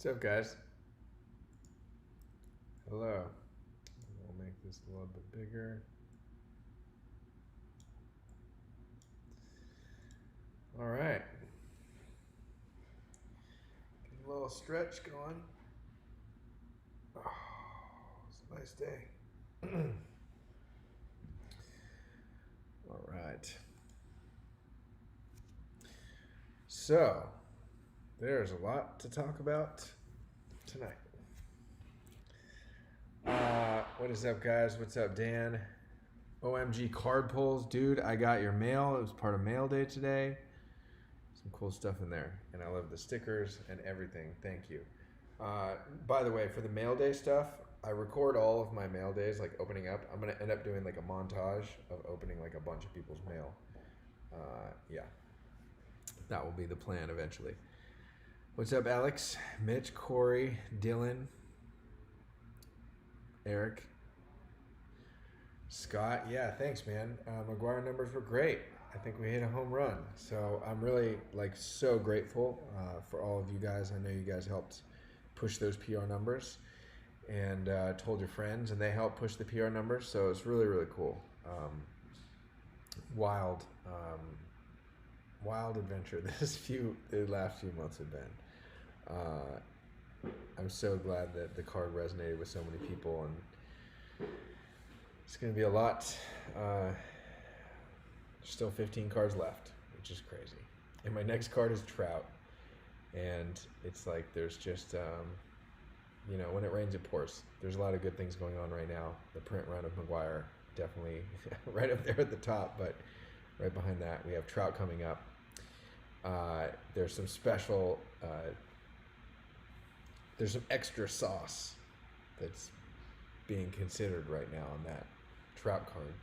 What's up, guys? Hello. We'll make this a little bit bigger. All right. Get a little stretch going. Oh, it's a nice day. All right. So, there's a lot to talk about tonight. What is up, guys? What's up, Dan? OMG card pulls. Dude, I got your mail. It was part of mail day today. Some cool stuff in there. And I love the stickers and everything. Thank you. By the way, for the mail day stuff, I record all of my mail days, like opening up. I'm going to end up doing like a montage of opening like a bunch of people's mail. Yeah. That will be the plan eventually. What's up, Alex? Mitch, Corey, Dylan, Eric, Scott. Yeah, thanks, man. McGwire numbers were great. I think we hit a home run. So I'm really so grateful for all of you guys. I know you guys helped push those PR numbers and told your friends, and they helped push the PR numbers. So it's really, really cool. Wild adventure the last few months have been. I'm so glad that the card resonated with so many people, and it's going to be a lot. Still 15 cards left, which is crazy. And my next card is Trout, and it's like there's just when it rains it pours. There's a lot of good things going on right now. The print run of McGwire definitely right up there at the top, but right behind that we have Trout coming up. There's some special there's some extra sauce that's being considered right now on that Trout card.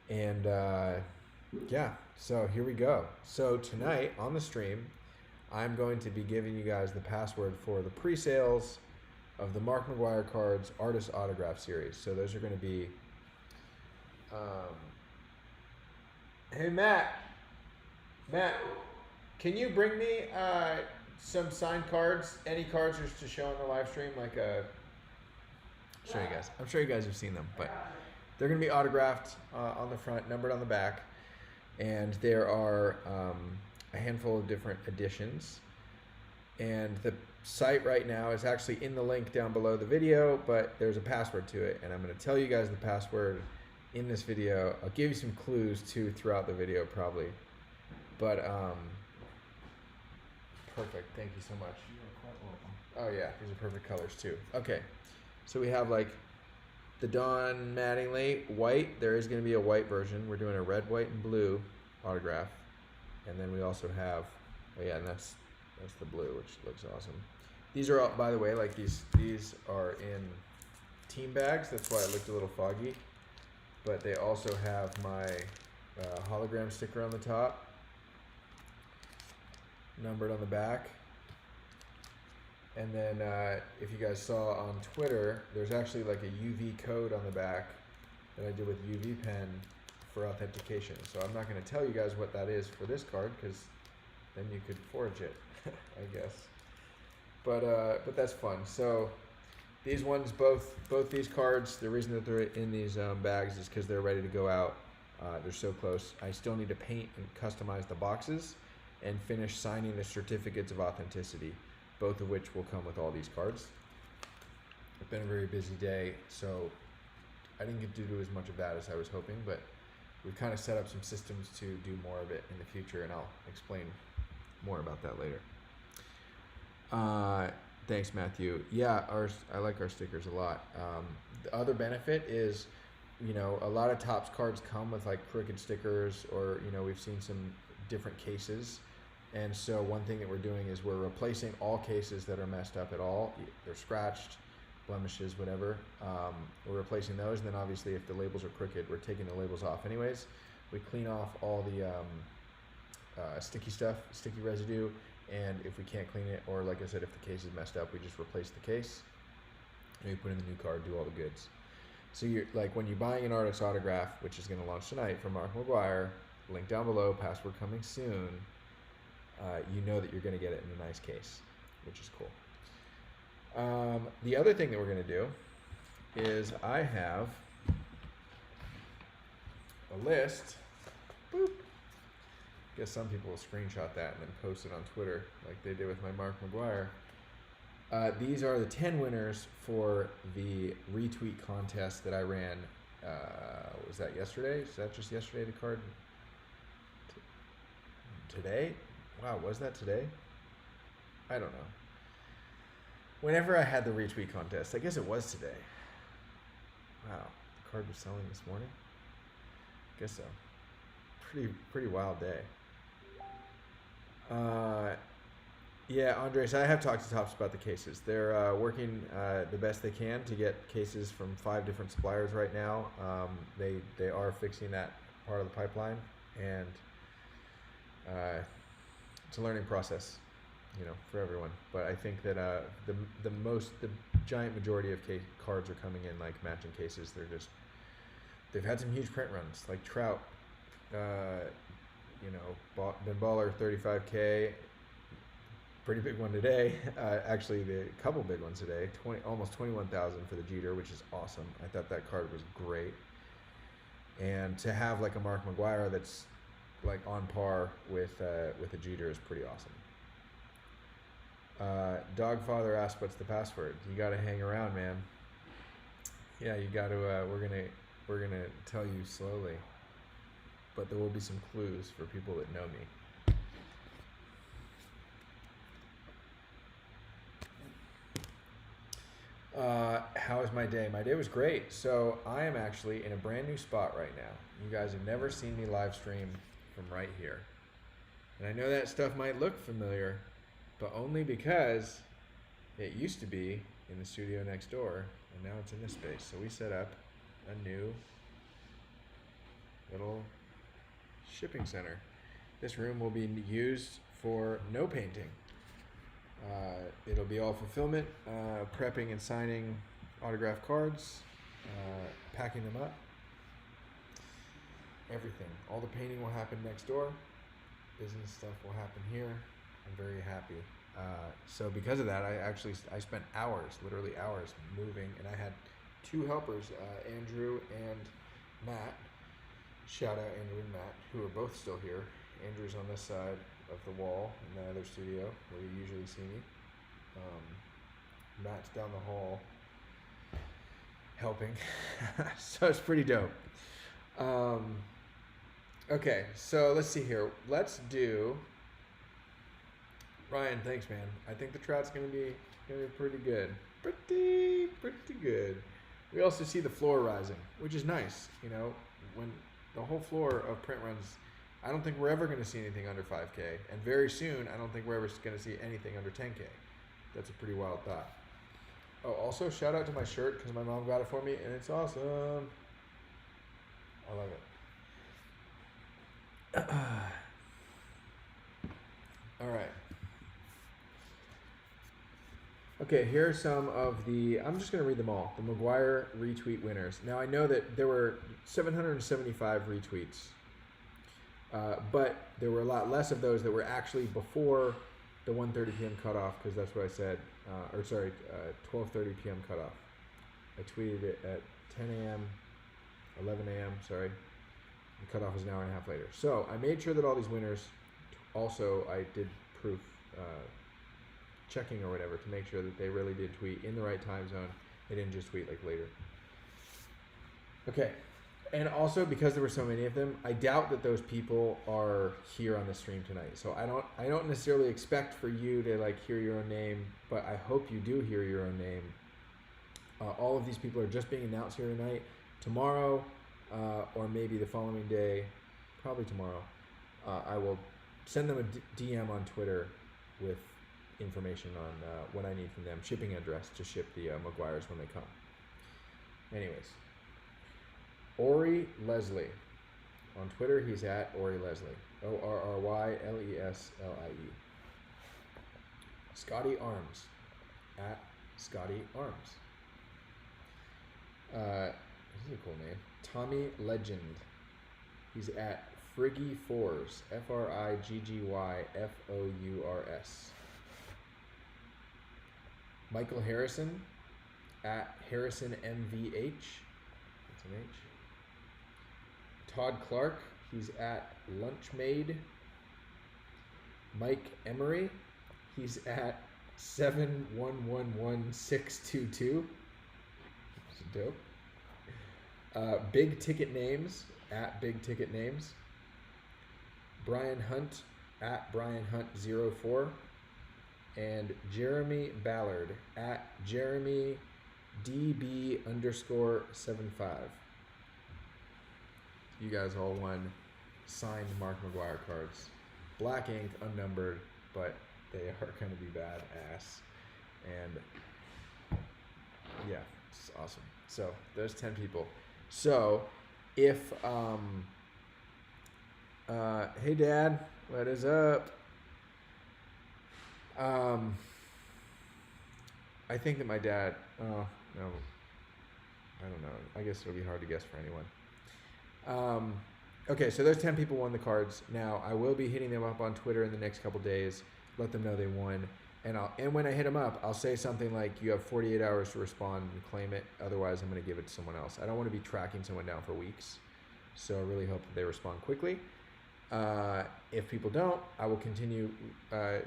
And yeah, so here we go. So tonight on the stream, I'm going to be giving you guys the password for the pre-sales of the Mark McGwire cards Artist Autograph Series. So those are going to be... Hey, Matt, can you bring me some signed cards, any cards just to show on the live stream, like a... Show you guys. I'm sure you guys have seen them, but they're going to be autographed on the front, numbered on the back, and there are a handful of different editions. And the site right now is actually in the link down below the video, but there's a password to it, and I'm going to tell you guys the password in this video. I'll give you some clues too throughout the video probably, but perfect. Thank you so much. Oh yeah, these are perfect colors too. Okay, so we have like the Don Mattingly white. There is going to be a white version. We're doing a red, white, and blue autograph, and then we also have, oh yeah, and that's the blue, which looks awesome. These are all, by the way, like these are in team bags. That's why it looked a little foggy. But they also have my hologram sticker on the top, numbered on the back. And then if you guys saw on Twitter, there's actually like a UV code on the back that I did with UV pen for authentication. So I'm not going to tell you guys what that is for this card, because then you could forge it, I guess. But that's fun. So these ones, both these cards, the reason that they're in these bags is because they're ready to go out. They're so close. I still need to paint and customize the boxes and finish signing the certificates of authenticity, both of which will come with all these cards. It's been a very busy day, so I didn't get to do as much of that as I was hoping, but we've kind of set up some systems to do more of it in the future, and I'll explain more about that later. Thanks, Matthew. Yeah, I like our stickers a lot. The other benefit is, a lot of Topps cards come with like crooked stickers, or we've seen some different cases. And so one thing that we're doing is we're replacing all cases that are messed up at all. They're scratched, blemishes, whatever. We're replacing those, and then obviously if the labels are crooked, we're taking the labels off anyways. We clean off all the sticky stuff, sticky residue, and if we can't clean it, or like I said, if the case is messed up, we just replace the case, and we put in the new card, do all the goods. So you're like, when you're buying an artist's autograph, which is going to launch tonight from Mark McGwire, link down below, password coming soon, you know that you're going to get it in a nice case, which is cool. The other thing that we're going to do is I have a list. Boop. Guess some people will screenshot that and then post it on Twitter like they did with my Mark McGwire. These are the 10 winners for the retweet contest that I ran. Was that yesterday? Is that just yesterday, the card? Today? Wow, was that today? I don't know. Whenever I had the retweet contest, I guess it was today. Wow, the card was selling this morning? Guess so. Pretty wild day. Yeah, Andres, I have talked to Topps about the cases. They're working the best they can to get cases from 5 different suppliers right now. They are fixing that part of the pipeline, and it's a learning process, for everyone. But I think that the giant majority of cards are coming in like matching cases. They've had some huge print runs, like Trout. Ben Baller 35K. Pretty big one today. Actually, a couple big ones today. Almost 21,000 for the Jeter, which is awesome. I thought that card was great. And to have like a Mark McGwire that's like on par with a Jeter is pretty awesome. Dogfather asked, "What's the password?" You got to hang around, man. Yeah, you got to. We're gonna tell you slowly, but there will be some clues for people that know me. How was my day? My day was great. So I am actually in a brand new spot right now. You guys have never seen me live stream from right here. And I know that stuff might look familiar, but only because it used to be in the studio next door, and now it's in this space. So we set up a new little shipping center. This room will be used for no painting. It'll be all fulfillment, prepping and signing autographed cards, packing them up, everything. All the painting will happen next door. Business stuff will happen here. I'm very happy. So because of that, I spent hours, literally hours, moving, and I had 2 helpers, Andrew and Matt. Shout out Andrew and Matt, who are both still here. Andrew's on this side of the wall in the other studio where you usually see me. Matt's down the hall helping. So it's pretty dope. Okay, so let's see here. Let's do Ryan, thanks man. I think the Trout's gonna be pretty good. Pretty good. We also see the floor rising, which is nice. When the whole floor of print runs, I don't think we're ever going to see anything under 5K. And very soon, I don't think we're ever going to see anything under 10K. That's a pretty wild thought. Oh, also, shout out to my shirt because my mom got it for me, and it's awesome. I love it. All right. Okay, here are some of I'm just going to read them all. The McGwire retweet winners. Now, I know that there were 775 retweets. But there were a lot less of those that were actually before the 1:30 p.m. cutoff, because that's what I said, 12:30 p.m. cutoff. I tweeted it at 10 a.m., 11 a.m., sorry. The cutoff is an hour and a half later. So I made sure that all these winners, also I did proof checking or whatever to make sure that they really did tweet in the right time zone. They didn't just tweet like later. Okay. And also, because there were so many of them, I doubt that those people are here on the stream tonight. So I don't necessarily expect for you to hear your own name, but I hope you do hear your own name. All of these people are just being announced here tonight. Tomorrow, or maybe the following day, probably tomorrow, I will send them a DM on Twitter with information on what I need from them, shipping address to ship the McGwires when they come. Anyways. Ori Leslie. On Twitter, he's at Ori Leslie. ORRYLESLIE. Scotty Arms. At Scotty Arms. This is a cool name. Tommy Legend. He's at Friggy Fours. FRIGGY FOURS. Michael Harrison at Harrison MVH. That's an H. Todd Clark, he's at Lunchmaid. Mike Emery, he's at 7111622. That's dope. Big Ticket Names at Big Ticket Names. Brian Hunt at Brian Hunt04. And Jeremy Ballard at Jeremy DB_75. You guys all won signed Mark McGwire cards. Black ink, unnumbered, but they are going to be badass. And yeah, it's awesome. So there's 10 people. So if, hey Dad, what is up? I think that my dad, no, I don't know. I guess it'll be hard to guess for anyone. Okay, so those 10 people won the cards. Now, I will be hitting them up on Twitter in the next couple days, let them know they won. And when I hit them up, I'll say something like, you have 48 hours to respond and claim it. Otherwise, I'm going to give it to someone else. I don't want to be tracking someone down for weeks. So I really hope that they respond quickly. If people don't, I will continue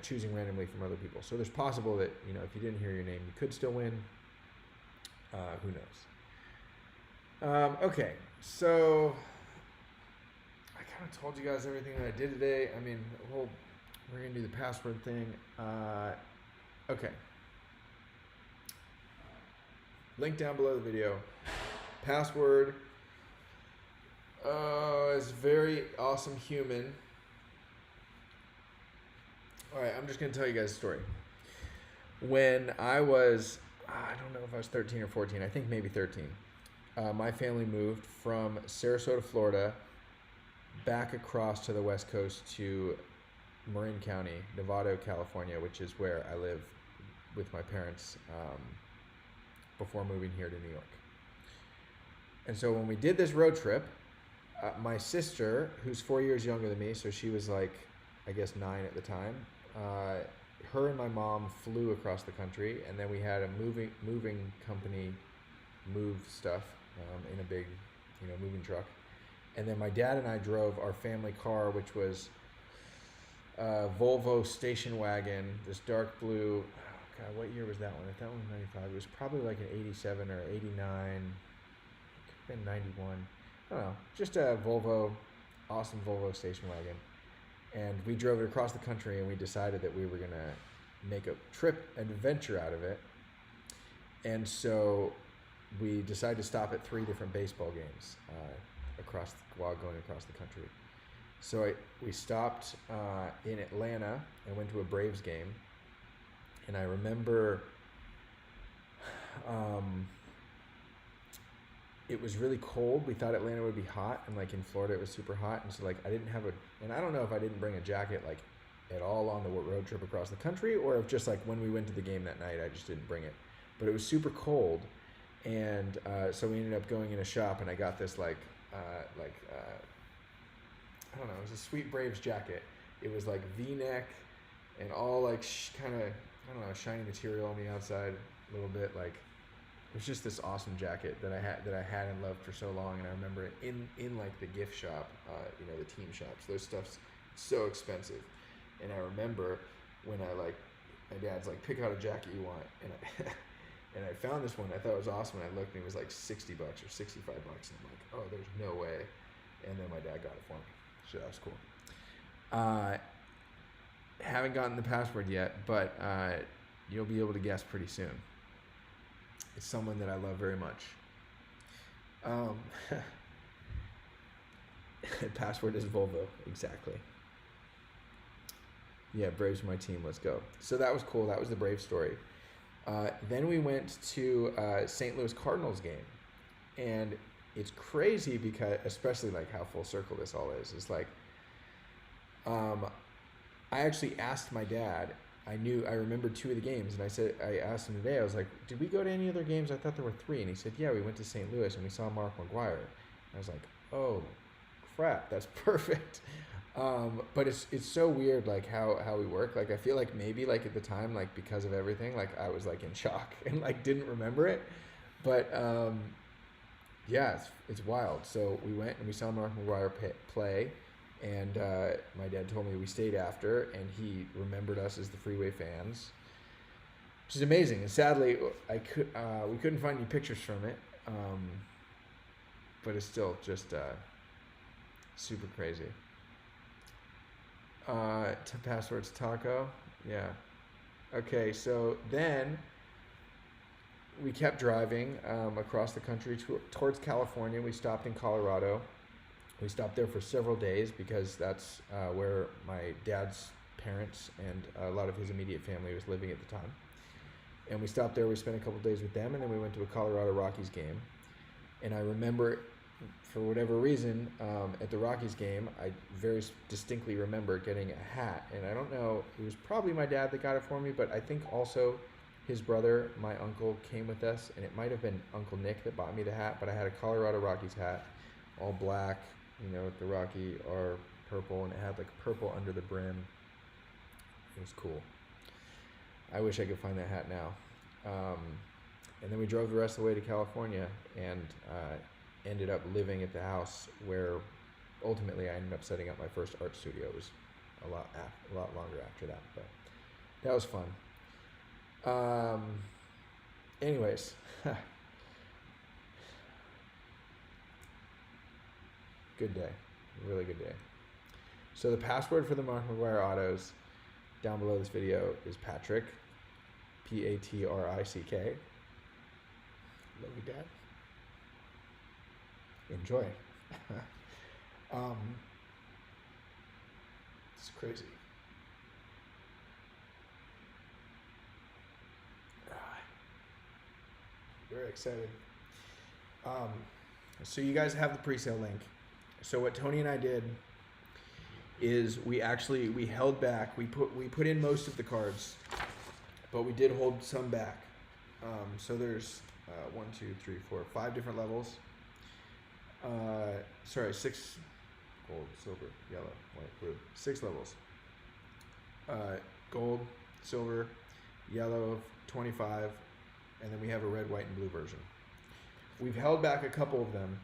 choosing randomly from other people. So there's possible that, you know, if you didn't hear your name, you could still win. Who knows? Okay, so I kind of told you guys everything that I did today. I mean, we're going to do the password thing. Okay. Link down below the video. Password is very awesome human. All right, I'm just going to tell you guys a story. When I was, I don't know if I was 13 or 14, I think maybe 13. My family moved from Sarasota, Florida, back across to the West Coast to Marin County, Novato, California, which is where I live with my parents before moving here to New York. And so when we did this road trip, my sister, who's 4 years younger than me, so she was like, I guess 9 at the time, her and my mom flew across the country, and then we had a moving company move stuff in a big, moving truck. And then my dad and I drove our family car, which was a Volvo station wagon, this dark blue. Oh God, what year was that one? If that one was 95, it was probably like an 87 or 89. It could have been 91. I don't know. Just a Volvo, awesome Volvo station wagon. And we drove it across the country, and we decided that we were going to make a trip, an adventure out of it. And so we decided to stop at 3 different baseball games while going across the country. So we stopped in Atlanta and went to a Braves game. And I remember it was really cold. We thought Atlanta would be hot, and like in Florida it was super hot. And so like I didn't have and I don't know if I didn't bring a jacket like at all on the road trip across the country, or if just like when we went to the game that night I just didn't bring it. But it was super cold, and so we ended up going in a shop, and I got this I don't know, it was a Sweet Braves jacket. It was like V-neck and all like kind of, I don't know, shiny material on the outside a little bit. Like it was just this awesome jacket that I had and loved for so long. And I remember it in like the gift shop, the team shops. Those stuff's so expensive. And I remember when my dad's like, pick out a jacket you want, and and I found this one. I thought it was awesome, and I looked, and it was like $60 or $65, and I'm like, oh, there's no way. And then my dad got it for me. So that was cool. Haven't gotten the password yet, but you'll be able to guess pretty soon. It's someone that I love very much. Password is Volvo, exactly. Yeah, Braves are my team, let's go. So that was cool. That was the Brave story. Then we went to St. Louis Cardinals game, and it's crazy because, especially like how full circle this all is. It's like, I actually asked my dad. I remembered 2 of the games, and I asked him today. I was like, "Did we go to any other games? I thought there were 3." And he said, "Yeah, we went to St. Louis and we saw Mark McGwire." I was like, "Oh, crap, that's perfect." But it's so weird, like how we work. Like I feel like maybe like at the time, like because of everything, like I was like in shock and like didn't remember it. But yeah, it's wild. So we went and we saw Mark McGwire play, and my dad told me we stayed after, and he remembered us as the Freeway fans, which is amazing. And sadly, we couldn't find any pictures from it, but it's still just super crazy. Passwords taco, yeah. Okay, so then we kept driving across the country towards California. We stopped in Colorado. We stopped there for several days because that's where my dad's parents and a lot of his immediate family was living at the time. And we stopped there. We spent a couple days with them, and then we went to a Colorado Rockies game. And I remember, for whatever reason, at the Rockies game, I very distinctly remember getting a hat. And I don't know, it was probably my dad that got it for me, but I think also his brother, my uncle, came with us, and it might have been Uncle Nick that bought me the hat, but I had a Colorado Rockies hat, all black, with the Rocky R purple, and it had like purple under the brim. It was cool. I wish I could find that hat now. And then we drove the rest of the way to California and ended up living at the house where ultimately I ended up setting up my first art studio. It was a lot longer after that, but that was fun. Anyways, good day, really good day. So the password for the Mark McGwire autos down below this video is Patrick, Patrick. Love you, Dad. Enjoy. It's crazy. Very excited. So you guys have the pre-sale link. So what Tony and I did is we held back. We put in most of the cards, but we did hold some back. So there's 5 different levels. 6 gold, silver, yellow, white, blue. 6 levels. Gold, silver, yellow, 25. And then we have a red, white, and blue version. We've held back a couple of them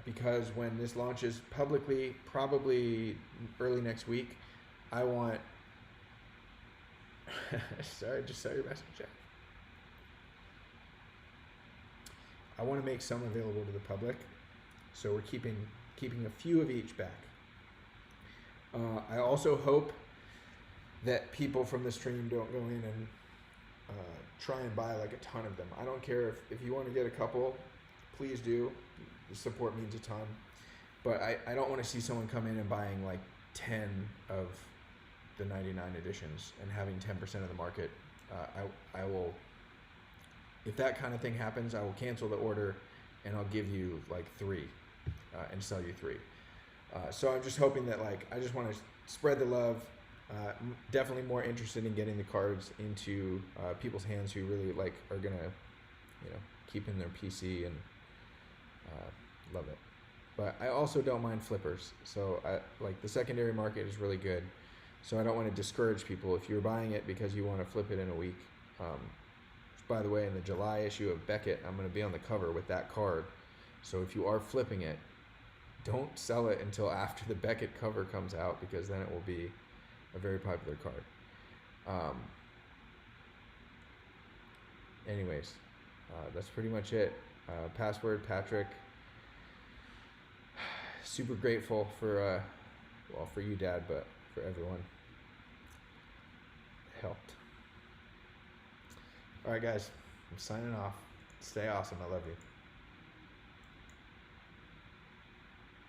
because when this launches publicly, probably early next week, I want... Sorry, just saw your message, Jack. I want to make some available to the public, so we're keeping a few of each back. I also hope that people from the stream don't go in and try and buy like a ton of them. I don't care if you want to get a couple, please do. The support means a ton. But I don't want to see someone come in and buying like 10 of the 99 editions and having 10% of the market. I will, if that kind of thing happens, I will cancel the order and I'll give you like 3 and sell you 3. So I'm just hoping that I just want to spread the love. Definitely more interested in getting the cards into people's hands who really are gonna, keep in their PC and love it. But I also don't mind flippers. So the secondary market is really good. So I don't want to discourage people if you're buying it because you want to flip it in a week. By the way, in the July issue of Beckett, I'm going to be on the cover with that card. So if you are flipping it, don't sell it until after the Beckett cover comes out because then it will be a very popular card. Anyways, that's pretty much it. Password, Patrick. Super grateful for, for you, Dad, but for everyone. It helped. All right, guys, I'm signing off. Stay awesome. I love you.